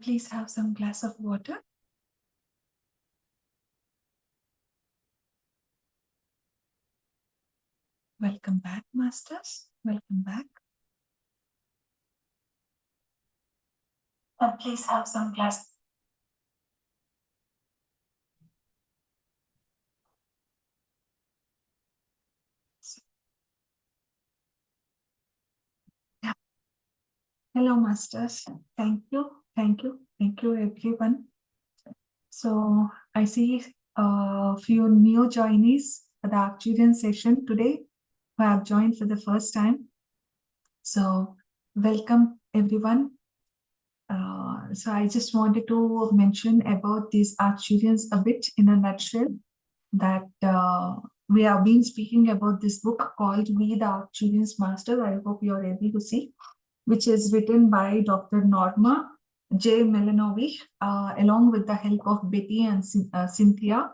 Please have some glass of water. Welcome back, masters. Welcome back. Please have some glass. Yeah. Hello, masters. Thank you. Thank you. Thank you, everyone. So I see a few new joinees for the Arcturian session today who have joined for the first time. So welcome, everyone. So I just wanted to mention about these Arcturians a bit in a nutshell, that we have been speaking about this book called We the Arcturians Master. I hope you are able to see, which is written by Dr. Norma J. Milanovic, along with the help of Betty and Cynthia.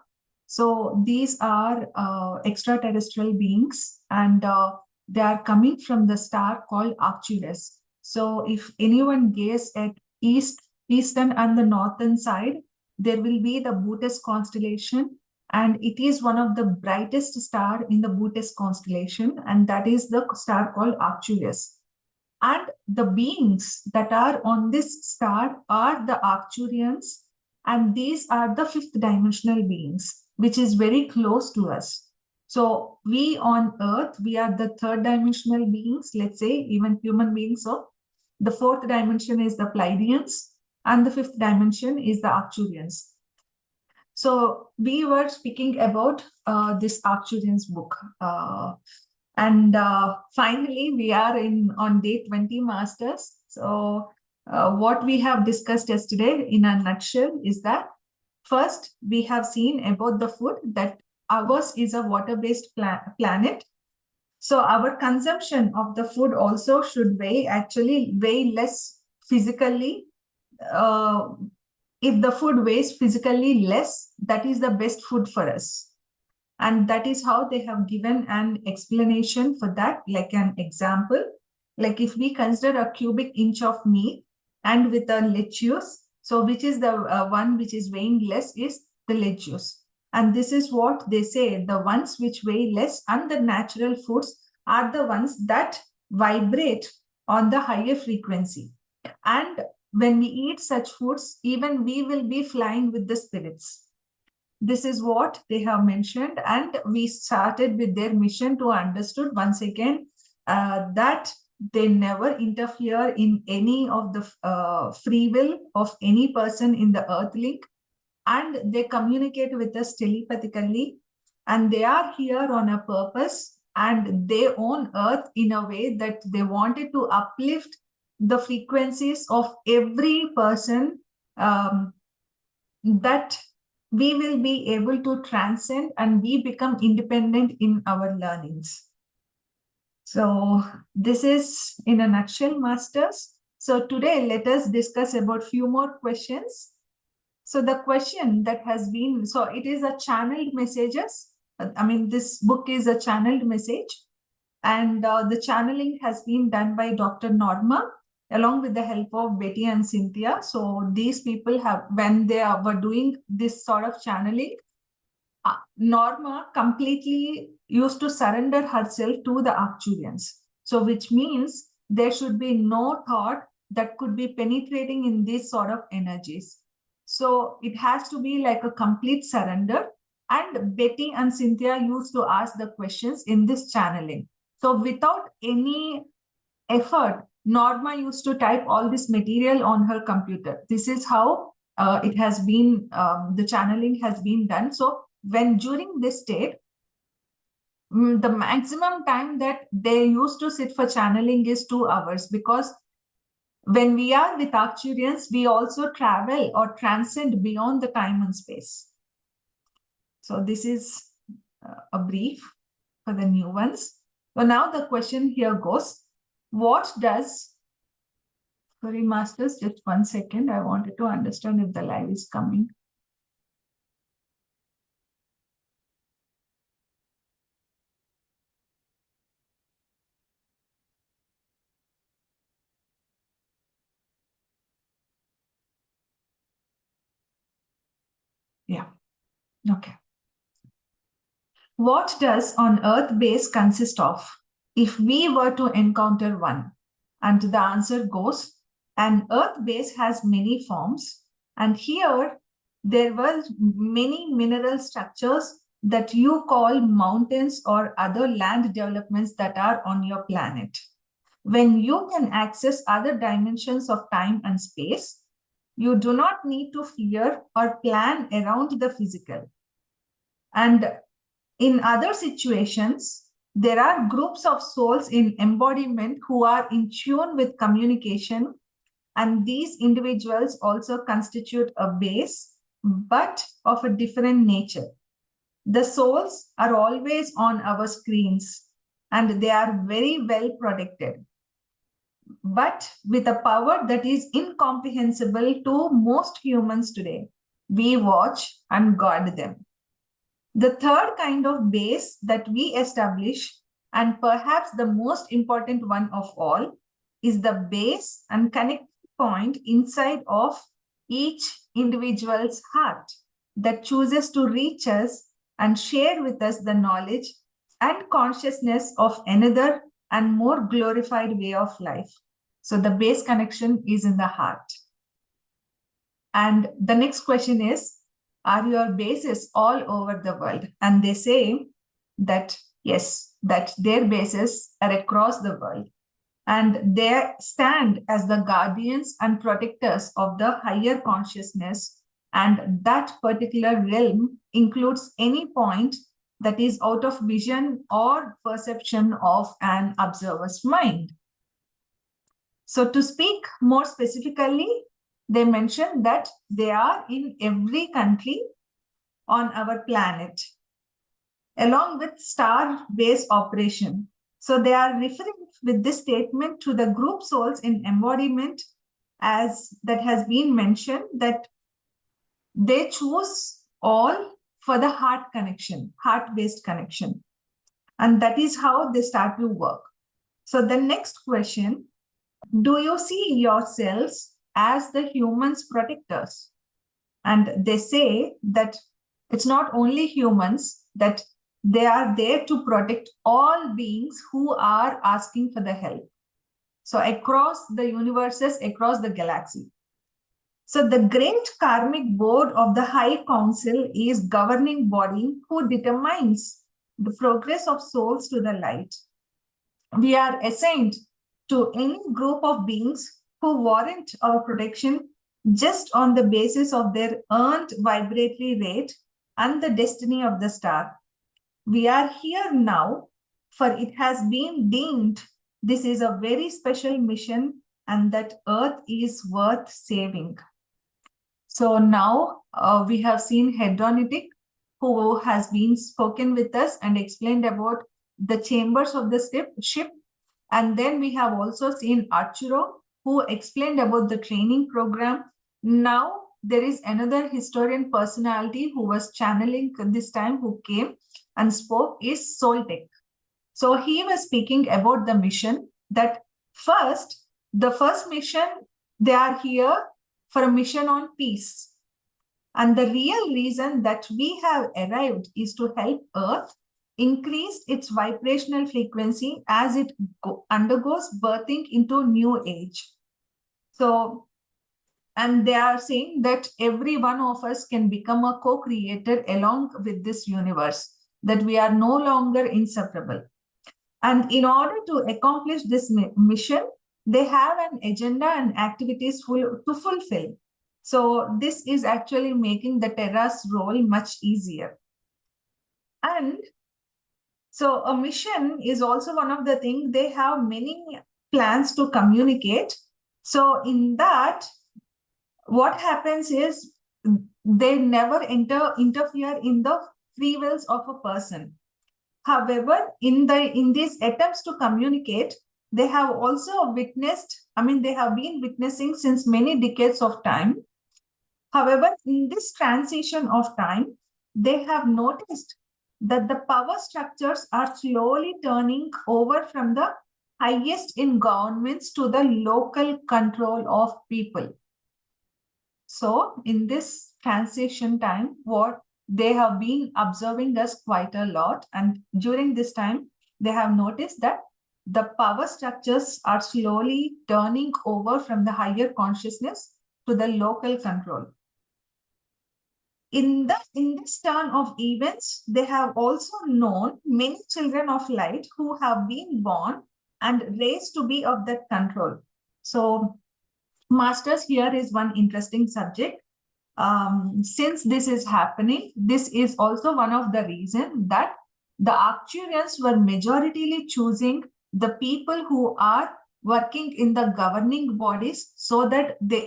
So these are extraterrestrial beings, and they are coming from the star called Arcturus. So if anyone gaze at eastern and the northern side, there will be the Bootes constellation, and it is one of the brightest star in the Bootes constellation, and that is the star called Arcturus. And the beings that are on this star are the Arcturians, and these are the fifth dimensional beings, which is very close to us. So we on Earth, we are the third dimensional beings, let's say, even human beings. So the fourth dimension is the Pleiadians, and the fifth dimension is the Arcturians. So we were speaking about this Arcturians book. And finally, we are on day 20, masters. So what we have discussed yesterday in a nutshell is that first, we have seen about the food, that ours is a water-based planet. So our consumption of the food also should actually weigh less physically. If the food weighs physically less, that is the best food for us. And that is how they have given an explanation for that, like an example. Like if we consider a cubic inch of meat and with a lettuce, so which is the one which is weighing less is the lettuce. And this is what they say, the ones which weigh less and the natural foods are the ones that vibrate on the higher frequency. And when we eat such foods, even we will be flying with the spirits. This is what they have mentioned, and we started with their mission to understood once again that they never interfere in any of the free will of any person in the earth link, and they communicate with us telepathically, and they are here on a purpose, and they own earth in a way that they wanted to uplift the frequencies of every person, that we will be able to transcend and we become independent in our learnings. So this is in a nutshell, masters. So today let us discuss about few more questions. So the question that has been, so it is a channeled messages. I mean, this book is a channeled message, and the channeling has been done by Dr. Norma along with the help of Betty and Cynthia. So these people have, when they were doing this sort of channeling, Norma completely used to surrender herself to the Arcturians. So which means there should be no thought that could be penetrating in these sort of energies. So it has to be like a complete surrender. And Betty and Cynthia used to ask the questions in this channeling. So without any effort, Norma used to type all this material on her computer. This is how it has been, the channeling has been done. So when during this state, the maximum time that they used to sit for channeling is 2 hours, because when we are with Arcturians, we also travel or transcend beyond the time and space. So this is a brief for the new ones. So now the question here goes, what does, sorry, masters, just 1 second. I wanted to understand if the live is coming. Okay. What does an Earth base consist of if we were to encounter one? And the answer goes, an Earth base has many forms. And here, there were many mineral structures that you call mountains or other land developments that are on your planet. When you can access other dimensions of time and space, you do not need to fear or plan around the physical. And in other situations, there are groups of souls in embodiment who are in tune with communication, and these individuals also constitute a base, but of a different nature. The souls are always on our screens, and they are very well protected, but with a power that is incomprehensible to most humans today. We watch and guard them. The third kind of base that we establish, and perhaps the most important one of all, is the base and connecting point inside of each individual's heart that chooses to reach us and share with us the knowledge and consciousness of another and more glorified way of life. So the base connection is in the heart. And the next question is, are your bases all over the world? And they say that yes, that their bases are across the world. And they stand as the guardians and protectors of the higher consciousness. And that particular realm includes any point that is out of vision or perception of an observer's mind. So to speak more specifically, they mention that they are in every country on our planet, along with star-based operation. So they are referring with this statement to the group souls in embodiment, as that has been mentioned, that they choose all for the heart connection, heart-based connection. And that is how they start to work. So the next question, do you see yourselves as the humans' protectors? And they say that it's not only humans, that they are there to protect all beings who are asking for the help. So across the universes, across the galaxy. So the great karmic board of the High Council is governing body who determines the progress of souls to the light. We are assigned to any group of beings who warrant our protection just on the basis of their earned vibratory rate and the destiny of the star. We are here now, for it has been deemed this is a very special mission and that Earth is worth saving. So now we have seen Hedonitic, who has been spoken with us and explained about the chambers of the ship. And then we have also seen Arturo, who explained about the training program. Now there is another historian personality who was channeling this time, who came and spoke, is Soltec. So he was speaking about the mission, that the first mission, they are here for a mission on peace. And the real reason that we have arrived is to help Earth increase its vibrational frequency as it undergoes birthing into new age. So, and they are saying that every one of us can become a co-creator along with this universe, that we are no longer inseparable. And in order to accomplish this mission, they have an agenda and activities to fulfill. So this is actually making the Terra's role much easier. And so a mission is also one of the things, they have many plans to communicate. So in that, what happens is they never interfere in the free wills of a person. However, in these attempts to communicate, they have also witnessed, they have been witnessing since many decades of time. However, in this transition of time, they have noticed that the power structures are slowly turning over from the highest in governments to the local control of people. So in this transition time, what they have been observing us quite a lot. And during this time, they have noticed that the power structures are slowly turning over from the higher consciousness to the local control. In this turn of events, they have also known many children of light who have been born and raised to be of that control. So, masters, here is one interesting subject. Since this is happening, this is also one of the reasons that the Arcturians were majoritarily choosing the people who are working in the governing bodies so that they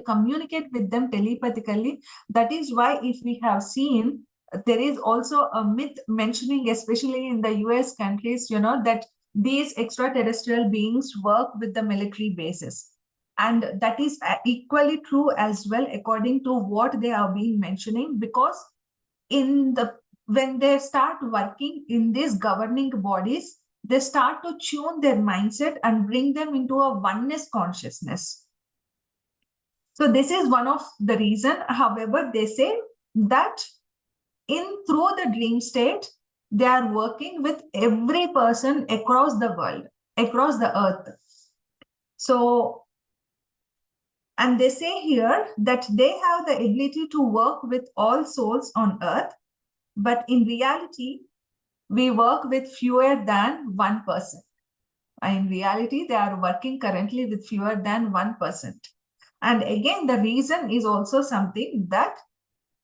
communicate with them telepathically. That is why, if we have seen, there is also a myth mentioning, especially in the US countries, that these extraterrestrial beings work with the military bases. And that is equally true as well, according to what they have been mentioning, because when they start working in these governing bodies, they start to tune their mindset and bring them into a oneness consciousness. So this is one of the reason. However, they say that through the dream state, they are working with every person across the world, across the earth. So, and they say here that they have the ability to work with all souls on earth, but in reality, we work with fewer than 1%. In reality, they are working currently with fewer than 1%. And again, the reason is also something that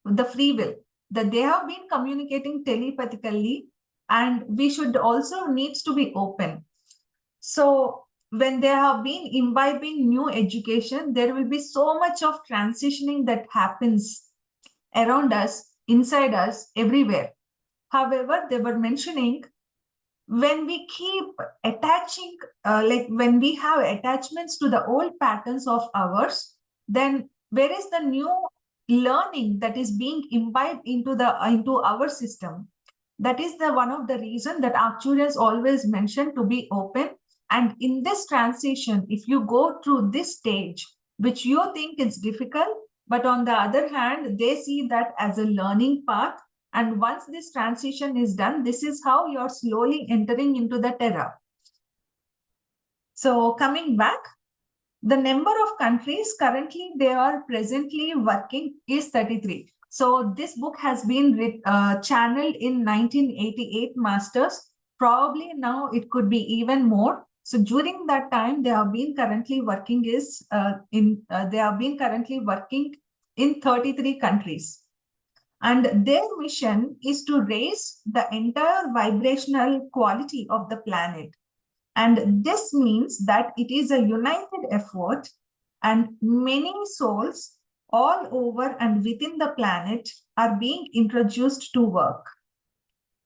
the free will, that they have been communicating telepathically, and we should also needs to be open. So when they have been imbibing new education, there will be so much of transitioning that happens around us, inside us, everywhere. However, they were mentioning, when we keep attaching, like when we have attachments to the old patterns of ours, then where is the new learning that is being imbibed into our system? That is the one of the reason that Arcturians always mention to be open. And in this transition, if you go through this stage, which you think is difficult, but on the other hand, they see that as a learning path. And once this transition is done, this is how you're slowly entering into the Terra. So coming back, the number of countries currently they are presently working is 33. So this book has been channeled in 1988 masters. Probably now it could be even more. So during that time, they have been currently working in 33 countries. And their mission is to raise the entire vibrational quality of the planet. And this means that it is a united effort, and many souls all over and within the planet are being introduced to work.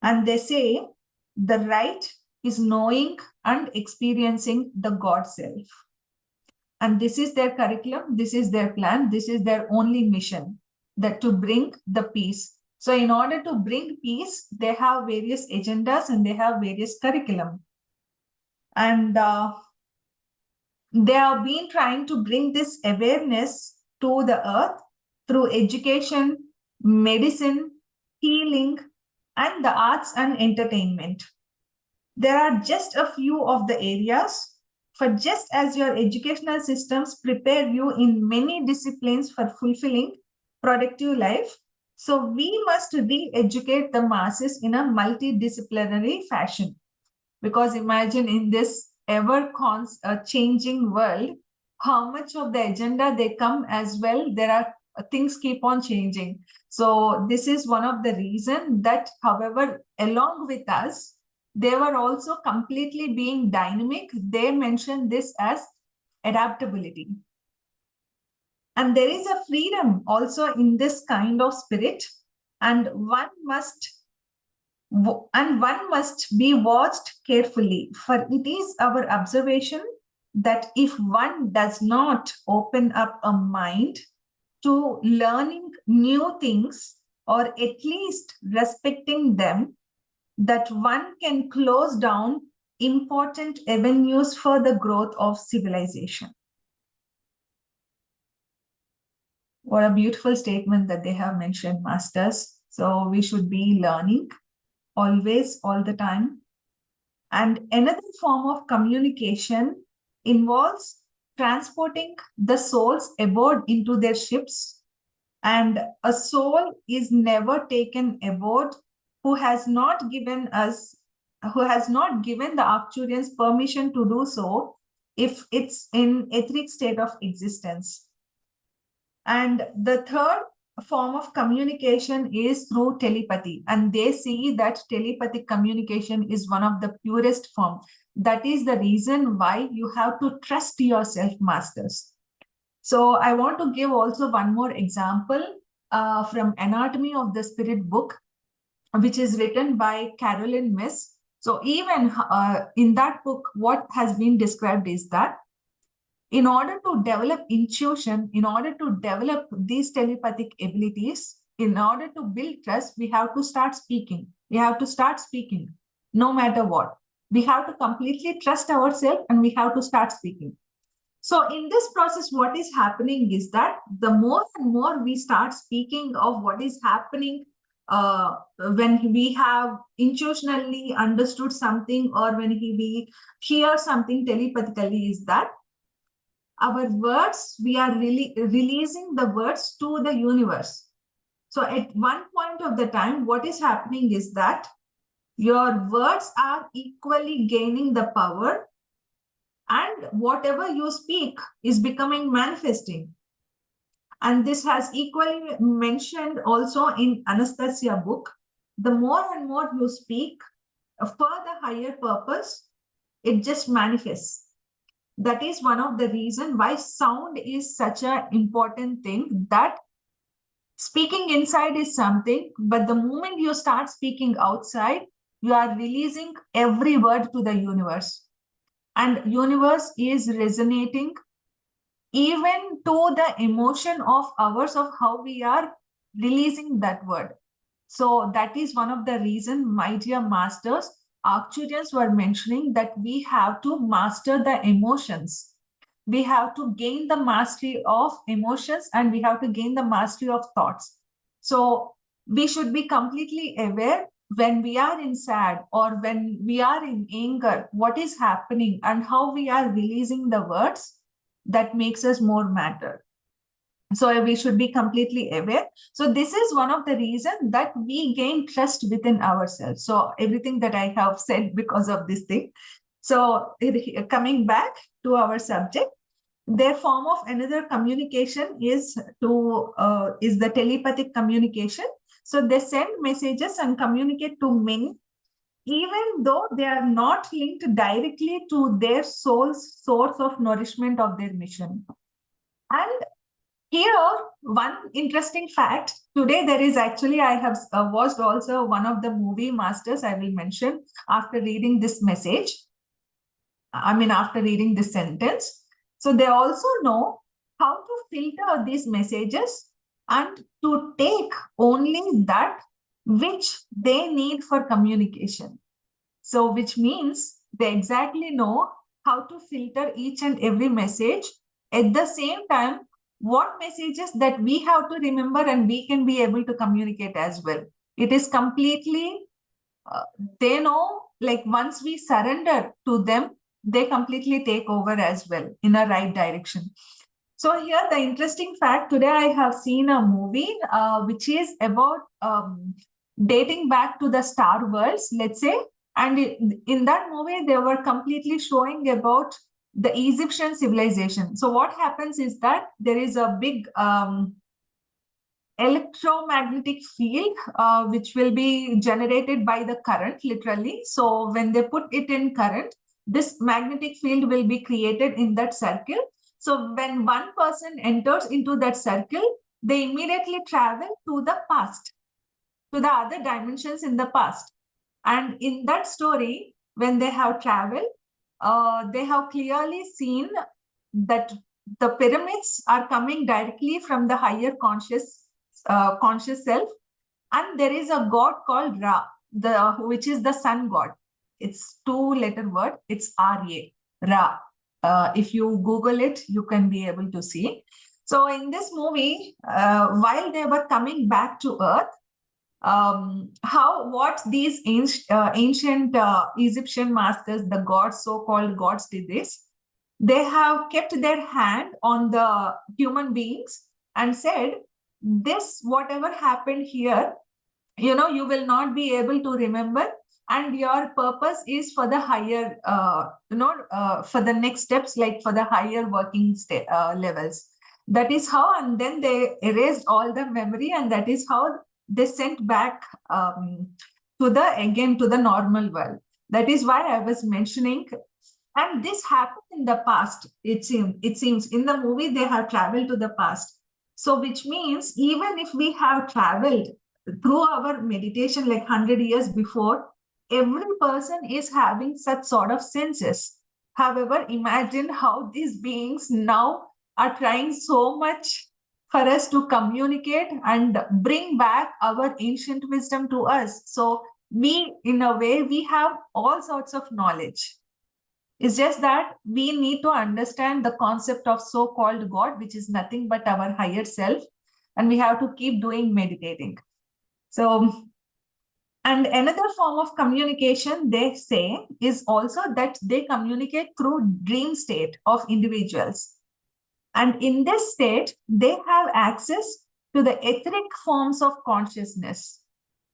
And they say the right is knowing and experiencing the God self. And this is their curriculum, this is their plan, this is their only mission, that to bring the peace. So in order to bring peace, they have various agendas and they have various curriculum. And they have been trying to bring this awareness to the earth through education, medicine, healing, and the arts and entertainment. There are just a few of the areas, for just as your educational systems prepare you in many disciplines for fulfilling productive life, so we must re-educate the masses in a multidisciplinary fashion. Because imagine in this ever-changing world, how much of the agenda they come as well, there are things keep on changing. So this is one of the reasons that, however, along with us, they were also completely being dynamic. They mentioned this as adaptability. And there is a freedom also in this kind of spirit, and one must be watched carefully, for it is our observation that if one does not open up a mind to learning new things, or at least respecting them, that one can close down important avenues for the growth of civilization. What a beautiful statement that they have mentioned, masters. So we should be learning always, all the time. And another form of communication involves transporting the souls aboard into their ships. And a soul is never taken aboard who has not given the Arcturians permission to do so if it's in etheric state of existence. And the third form of communication is through telepathy, and they see that telepathic communication is one of the purest form. That is the reason why you have to trust yourself, masters. So I want to give also one more example from Anatomy of the Spirit book, which is written by Carolyn Miss. So even in that book, what has been described is that in order to develop intuition, in order to develop these telepathic abilities, in order to build trust, we have to start speaking. We have to start speaking no matter what. We have to completely trust ourselves and we have to start speaking. So in this process, what is happening is that the more and more we start speaking of what is happening when we have intuitionally understood something, or when we hear something telepathically, is that our words, we are really releasing the words to the universe. So at one point of the time, what is happening is that your words are equally gaining the power, and whatever you speak is becoming manifesting. And this has equally mentioned also in Anastasia book. The more and more you speak for the higher purpose, it just manifests. That is one of the reasons why sound is such an important thing, that speaking inside is something, but the moment you start speaking outside, you are releasing every word to the universe. And universe is resonating even to the emotion of ours of how we are releasing that word. So that is one of the reasons, my dear masters, Arcturians were mentioning that we have to master the emotions. We have to gain the mastery of emotions, and we have to gain the mastery of thoughts. So we should be completely aware when we are in sad or when we are in anger, what is happening and how we are releasing the words that makes us more matter. So we should be completely aware. So this is one of the reasons that we gain trust within ourselves. So everything that I have said because of this thing. So coming back to our subject, their form of another communication is the telepathic communication. So they send messages and communicate to many, even though they are not linked directly to their soul's source of nourishment of their mission. And here, one interesting fact, today there is actually, I have watched also one of the movie Masters, I will mention after reading this message. After reading this sentence. So they also know how to filter these messages and to take only that which they need for communication. So which means they exactly know how to filter each and every message. At the same time, what messages that we have to remember and we can be able to communicate as well. It is completely, they know, like once we surrender to them, they completely take over as well in a right direction. So here the interesting fact, today I have seen a movie which is about dating back to the Star Worlds, let's say. And in that movie, they were completely showing about the Egyptian civilization. So what happens is that there is a big electromagnetic field which will be generated by the current, literally. So when they put it in current, this magnetic field will be created in that circle. So when one person enters into that circle, they immediately travel to the past, to the other dimensions in the past. And in that story, when they have traveled, they have clearly seen that the pyramids are coming directly from the higher conscious self, and there is a god called Ra, which is the sun god. It's 2-letter word. It's R-A, Ra. If you Google it, you can be able to see. So in this movie, while they were coming back to Earth, what these ancient Egyptian masters, the gods, so-called gods, did this. They have kept their hand on the human beings and said, this, whatever happened here, you will not be able to remember, and your purpose is for the higher, for the next steps, like for the higher working levels. That is how, and then they erased all the memory, and that is how they sent back to the normal world. That is why I was mentioning, and this happened in the past. It seems in the movie they have traveled to the past. So which means even if we have traveled through our meditation like 100 years before, every person is having such sort of senses. However, imagine how these beings now are trying so much for us to communicate and bring back our ancient wisdom to us. So we, in a way, we have all sorts of knowledge. It's just that we need to understand the concept of so-called God, which is nothing but our higher self, and we have to keep doing meditating. So, and another form of communication they say is also that they communicate through dream state of individuals. And in this state, they have access to the etheric forms of consciousness.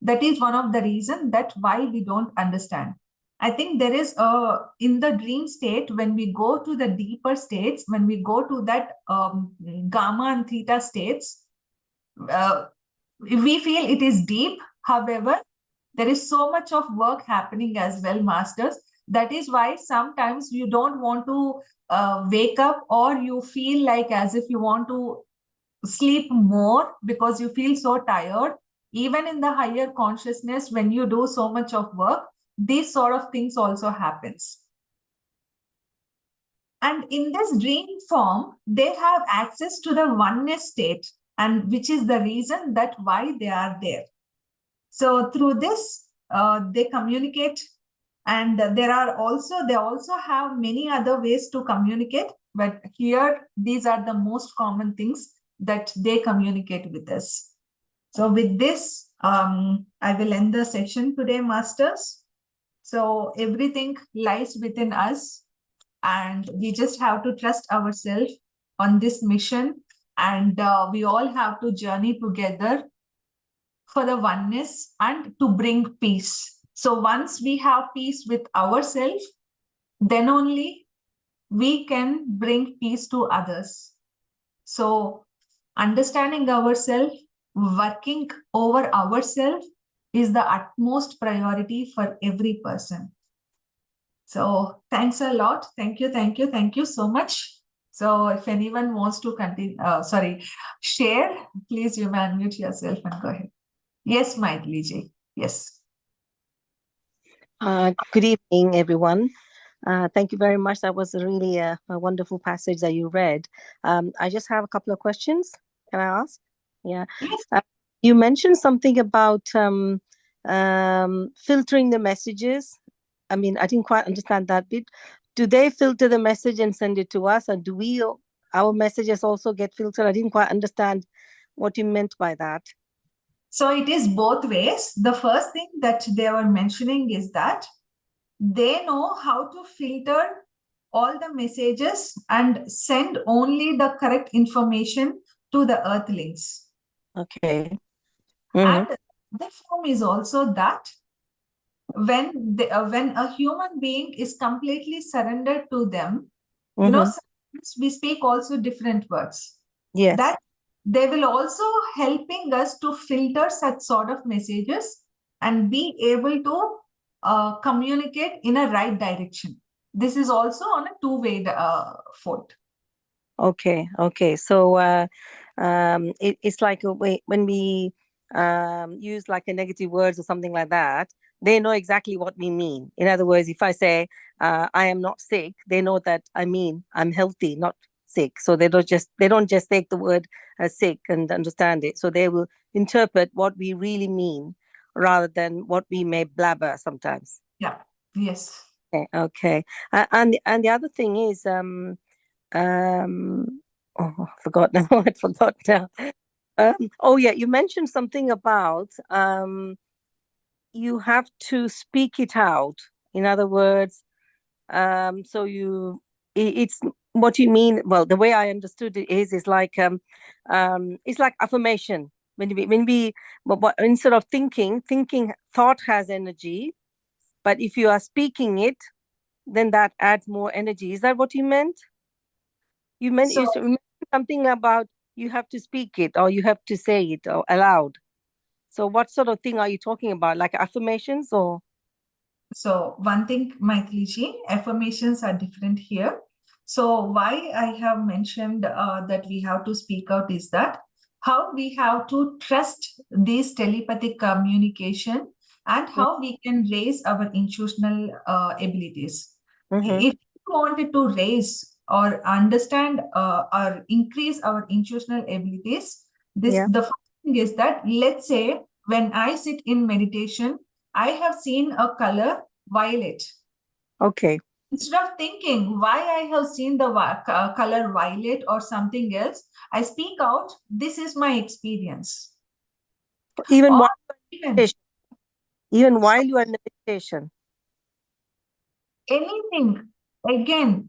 That is one of the reasons that why we don't understand. I think there is in the dream state, when we go to the deeper states, when we go to that gamma and theta states, we feel it is deep. However, there is so much of work happening as well, masters. That is why sometimes you don't want to wake up, or you feel like as if you want to sleep more because you feel so tired. Even in the higher consciousness, when you do so much of work, these sort of things also happens. And in this dream form, they have access to the oneness state, and which is the reason that why they are there. So through this, they communicate, and they also have many other ways to communicate. But here, these are the most common things that they communicate with us. So with this, I will end the session today, masters. So everything lies within us, and we just have to trust ourselves on this mission, and we all have to journey together for the oneness and to bring peace. So once we have peace with ourselves, then only we can bring peace to others. So understanding ourselves, working over ourselves is the utmost priority for every person. So thanks a lot. Thank you so much. So if anyone wants to continue, share, please you may unmute yourself and go ahead. Yes, Maitli ji. Yes. Good evening, everyone. Thank you very much. That was really a wonderful passage that you read. I just have a couple of questions. Can I ask? Yeah. Yes. You mentioned something about filtering the messages. I mean, I didn't quite understand that bit. Do they filter the message and send it to us, or do our messages also get filtered? I didn't quite understand what you meant by that. So it is both ways. The first thing that they were mentioning is that they know how to filter all the messages and send only the correct information to the earthlings. Okay. And the form is also that when a human being is completely surrendered to them, sometimes we speak also different words. Yes. That they will also helping us to filter such sort of messages and be able to communicate in a right direction. This is also on a two-way foot. Okay. So it's like when we use like a negative words or something like that, they know exactly what we mean. In other words, if I say I am not sick, they know that I mean I'm healthy, not sick. So they don't just take the word as sick and understand it. So they will interpret what we really mean rather than what we may blabber sometimes. Yeah. Yes. Okay. And the other thing is I forgot now. I forgot now. Oh yeah, you mentioned something about you have to speak it out. In other words, so it's what you mean. Well, the way I understood it is like it's like affirmation. Instead of thinking thought has energy, but if you are speaking it, then that adds more energy. Is that what you meant? So, You mentioned something about you have to speak it or you have to say it or aloud. So what sort of thing are you talking about? Like affirmations or? So one thing, Maithliji, affirmations are different here. So why I have mentioned that we have to speak out is that how we have to trust this telepathic communication and how we can raise our intuitional abilities. Mm-hmm. If you wanted to raise or understand or increase our intuitional abilities, Yeah. the first thing is that, let's say when I sit in meditation, I have seen a color violet. Okay. Instead of thinking why I have seen the color violet or something else, I speak out, this is my experience. Even Or while even meditation, even while you are in meditation. anything, again,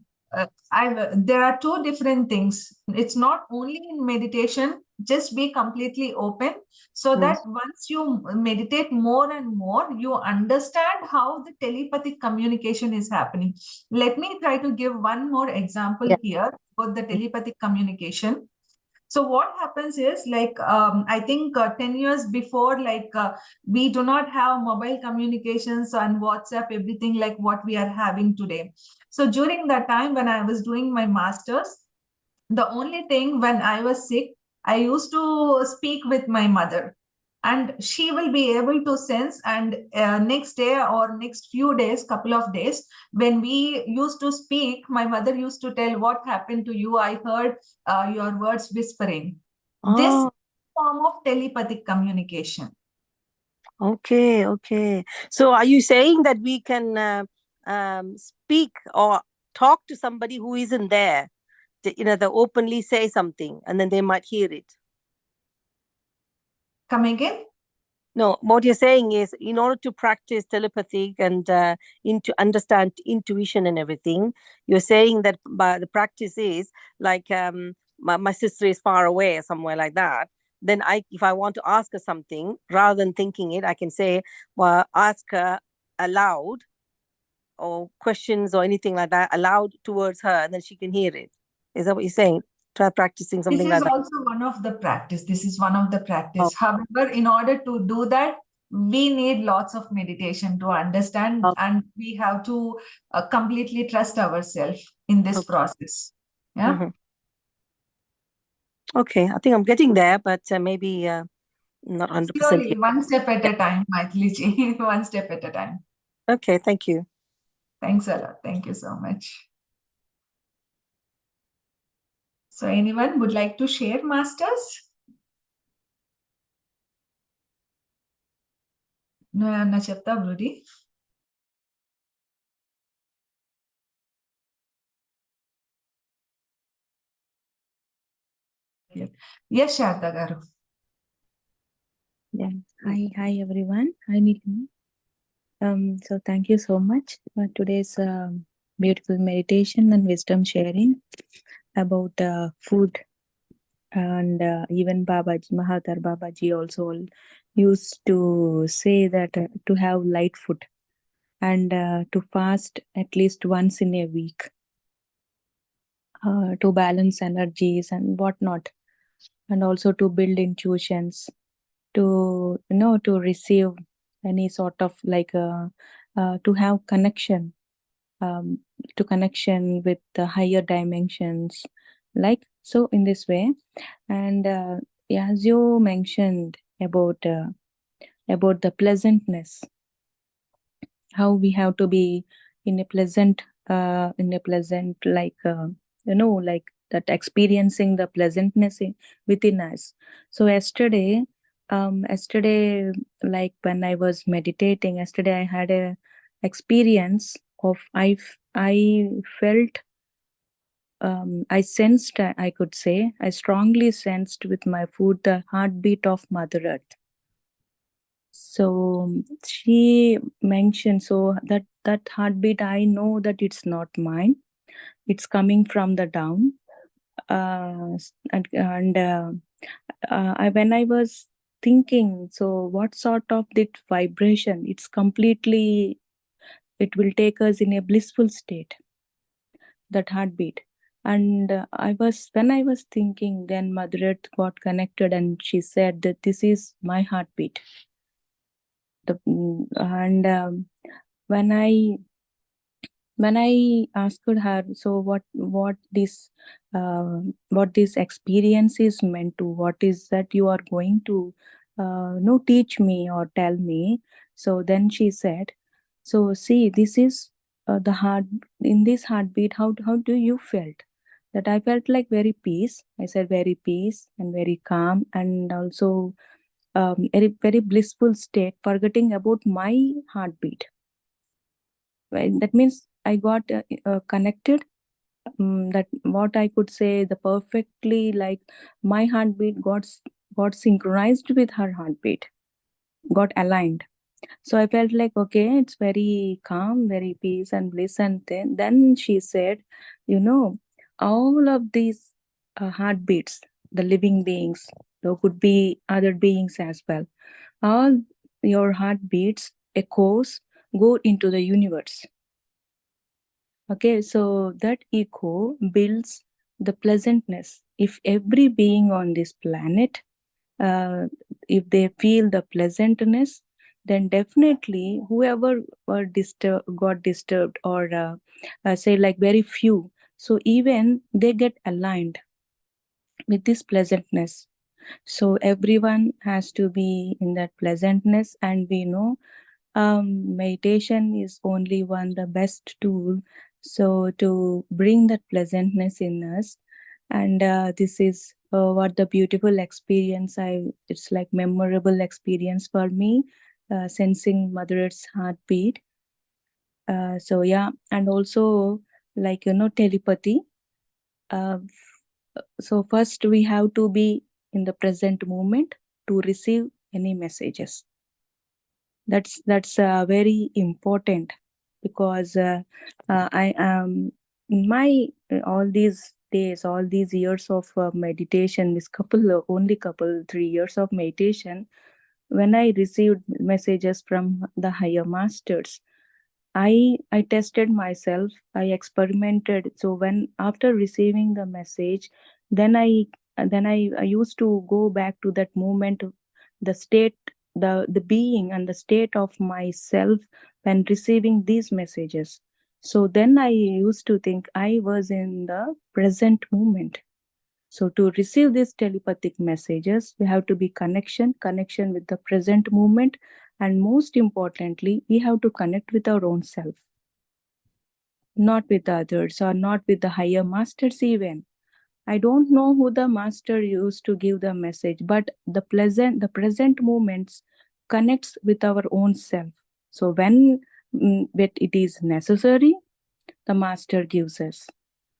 there are two different things. It's not only in meditation, just be completely open so Mm. that once you meditate more and more, you understand how the telepathic communication is happening. Let me try to give one more example Yeah. here for the telepathic communication. So what happens is, like, I think 10 years before, like, we do not have mobile communications and WhatsApp, everything like what we are having today. So during that time when I was doing my master's, the only thing, when I was sick, I used to speak with my mother, and she will be able to sense. And next day or next few days, couple of days, when we used to speak, my mother used to tell, what happened to you? I heard your words whispering. This Oh, form of telepathic communication. okay, okay. So are you saying that we can speak or talk to somebody who isn't there? They openly say something and then they might hear it. Come again? No, what you're saying is, in order to practice telepathy and into understand intuition and everything, you're saying that the practice is like my sister is far away or somewhere like that. Then if I want to ask her something, rather than thinking it, I can say, well, ask her aloud or questions or anything like that aloud towards her, and then she can hear it. Is that what you're saying? Try practicing This something is like that. also one of the practice. This is one of the Oh, practice. However, in order to do that, we need lots of meditation to understand, oh, and we have to completely trust ourselves in this okay. process. Yeah. Mhm. Okay, I think I'm getting there, but maybe not 100% Slowly, yet. one step at Yeah. a time, Maithliji. One step at a time. Okay, thank you. Thanks a lot. Thank you so much. So, anyone would like to share, masters? No, చెప్తా Brudi. Yes, Sharda garu. Yeah. Hi everyone. Hi Nilima. So thank you so much for today's beautiful meditation and wisdom sharing about food. And even Babaji, Mahathar Babaji also used to say that to have light food and to fast at least once in a week to balance energies and whatnot, and also to build intuitions, to to receive any sort of like to have connection, um, to connection with the higher dimensions, like so in this way. And as you mentioned about the pleasantness, how we have to be in a pleasant like like that, experiencing the pleasantness within us. So yesterday, like when I was meditating yesterday, I had a experience of I felt I sensed, I could say, I strongly sensed with my food the heartbeat of Mother Earth. So she mentioned, so that heartbeat, I know that it's not mine. It's coming from the down. When I was thinking, so what sort of that vibration? It's completely, it will take us in a blissful state, that heartbeat. And when I was thinking, then Mother Earth got connected and she said that this is my heartbeat. And when I asked her, so what this experience is meant to, what is that you are going to no teach me or tell me? So then she said, so see, this is the heart. In this heartbeat, how do you felt? That I felt like very peace. I said very peace and very calm, and also very very blissful state, forgetting about my heartbeat. That means I got connected. That what I could say, the perfectly, like my heartbeat got synchronized with her heartbeat, got aligned. So I felt like, okay, it's very calm, very peace and bliss. And then she said, all of these heartbeats, the living beings, there could be other beings as well, all your heartbeats echoes go into the universe. Okay, so that echo builds the pleasantness. If every being on this planet, if they feel the pleasantness, then definitely whoever got disturbed, or say like very few, so even they get aligned with this pleasantness. So everyone has to be in that pleasantness, and we know meditation is only one the best tool, so to bring that pleasantness in us. And this is what the beautiful experience, it's like memorable experience for me, sensing Mother Earth's heartbeat. So yeah, and also, like, telepathy. uh, so first we have to be in the present moment to receive any messages. That's very important, because I am in my all these days, all these years of meditation, this only couple 3 years of meditation, when I received messages from the higher masters, I tested myself, I experimented. So when after receiving the message, then I used to go back to that moment, the state, the being and the state of myself when receiving these messages. So then I used to think I was in the present moment. So to receive these telepathic messages, we have to be connection with the present moment. And most importantly, we have to connect with our own self, not with others or not with the higher masters even. I don't know who the master used to give the message, but the present moments connects with our own self. So when it is necessary, the master gives us,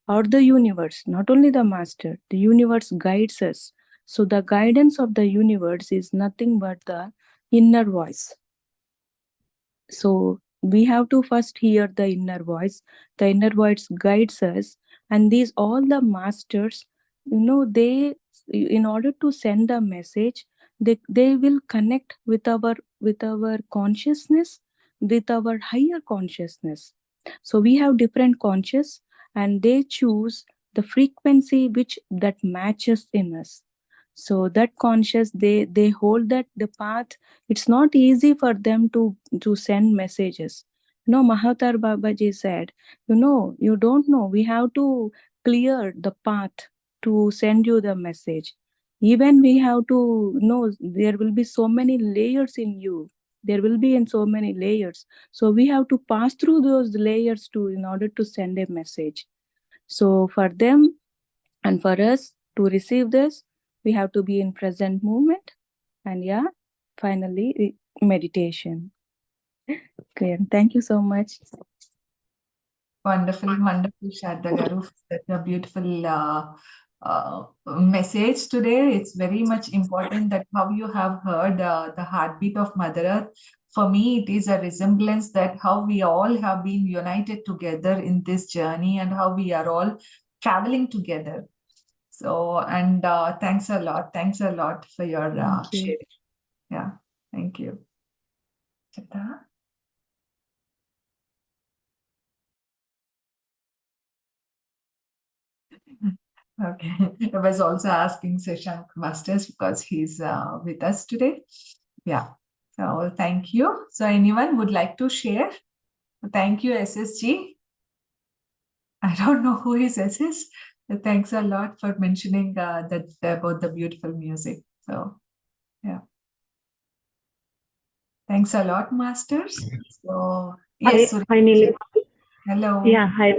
or the universe, not only the master, the universe guides us. So the guidance of the universe is nothing but the inner voice. So we have to first hear the inner voice. The inner voice guides us, and these all the masters, they, in order to send the message, they will connect with our consciousness, with our higher consciousness. So we have different conscious, and they choose the frequency which that matches in us. So that conscious, they hold that the path. It's not easy for them to send messages. Mahatar Babaji said, you don't know, we have to clear the path to send you the message. Even we have to know there will be so many layers in you. There will be in so many layers. So we have to pass through those layers in order to send a message. So for them and for us to receive this, we have to be in present moment. And yeah, finally, meditation. Okay, thank you so much. Wonderful, wonderful, Shraddha Garu. Such a beautiful message today. It's very much important that how you have heard the heartbeat of Mother Earth. For me, it is a resemblance that how we all have been united together in this journey and how we are all traveling together. So, and thanks a lot. Thanks a lot for your Thank you. sharing. Yeah, thank you. Chata? Okay, I was also asking Seshank Masters because he's with us today. Yeah, so thank you. So anyone would like to share? Thank you, SSG. I don't know who is SS. But thanks a lot for mentioning that about the beautiful music. So yeah, thanks a lot, Masters. So yes, Hi, Neil. hello. Yeah, hi.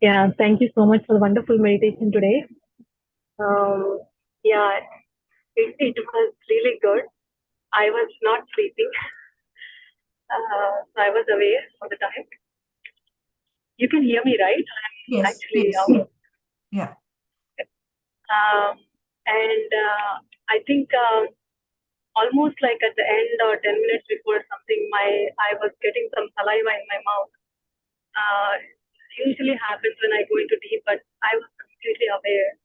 Yeah, thank you so much for the wonderful meditation today. Yeah, it was really good. I was not sleeping, so I was aware all the time. You can hear me, right? I'm Yes, actually yes. out. Yeah. And I think almost like at the end or 10 minutes before something, I was getting some saliva in my mouth. Usually happens when I go into deep, but I was completely aware.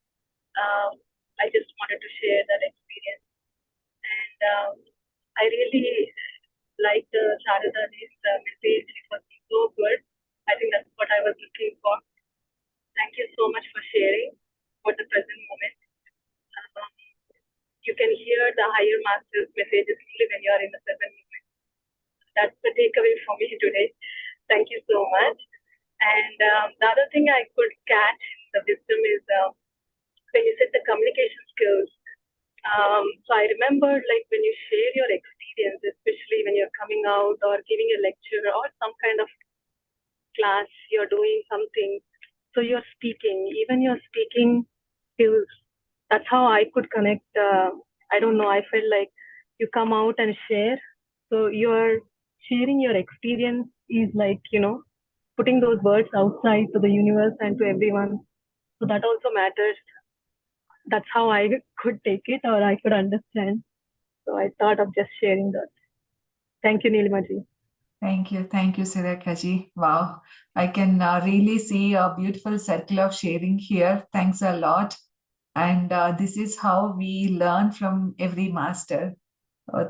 I just wanted to share that experience. And I really liked Sharada's message. It was so good. I think that's what I was looking for. Thank you so much for sharing for the present moment. You can hear the higher master's messages only when you are in the present moment. That's the takeaway for me today. Thank you so much. And the other thing I could catch the wisdom is when you said the communication skills. So I remember like when you share your experience, especially when you're coming out or giving a lecture or some kind of class, you're doing something. So you're speaking, even your speaking skills. That's how I could connect. I don't know. I felt like you come out and share. So you're sharing your experience is like, putting those words outside to the universe and to everyone. So that also matters. That's how I could take it or I could understand. So I thought of just sharing that. Thank you, Nilimaji. Thank you, Sirakaji. Wow, I can really see a beautiful circle of sharing here. Thanks a lot. And this is how we learn from every master.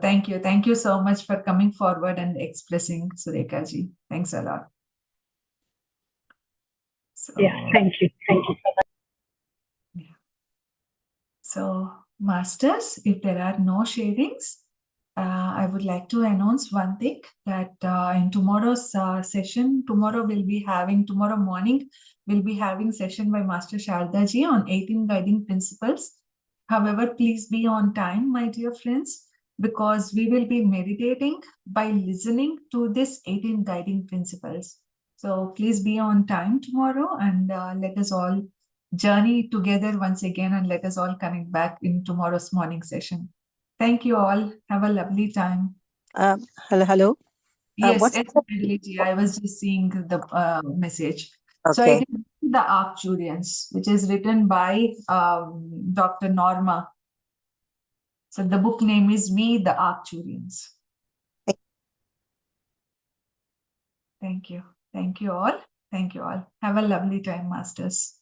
Thank you so much for coming forward and expressing, Surekaji. Thanks a lot. So, Yeah, thank you. Thank you. So, masters, if there are no sharings, I would like to announce one thing that in tomorrow's session, tomorrow morning, we'll be having session by Master Sharda ji on 18 guiding principles. However, please be on time, my dear friends, because we will be meditating by listening to this 18 guiding principles. So please be on time tomorrow and let us all journey together once again and let us all connect back in tomorrow's morning session. Thank you all. Have a lovely time. Hello. Yes, what's I was just seeing the message. So Okay. it is the Arcturians, which is written by Dr. Norma. So the book name is We the Arcturians. Thank you. Thank you all. Thank you all. Have a lovely time, masters.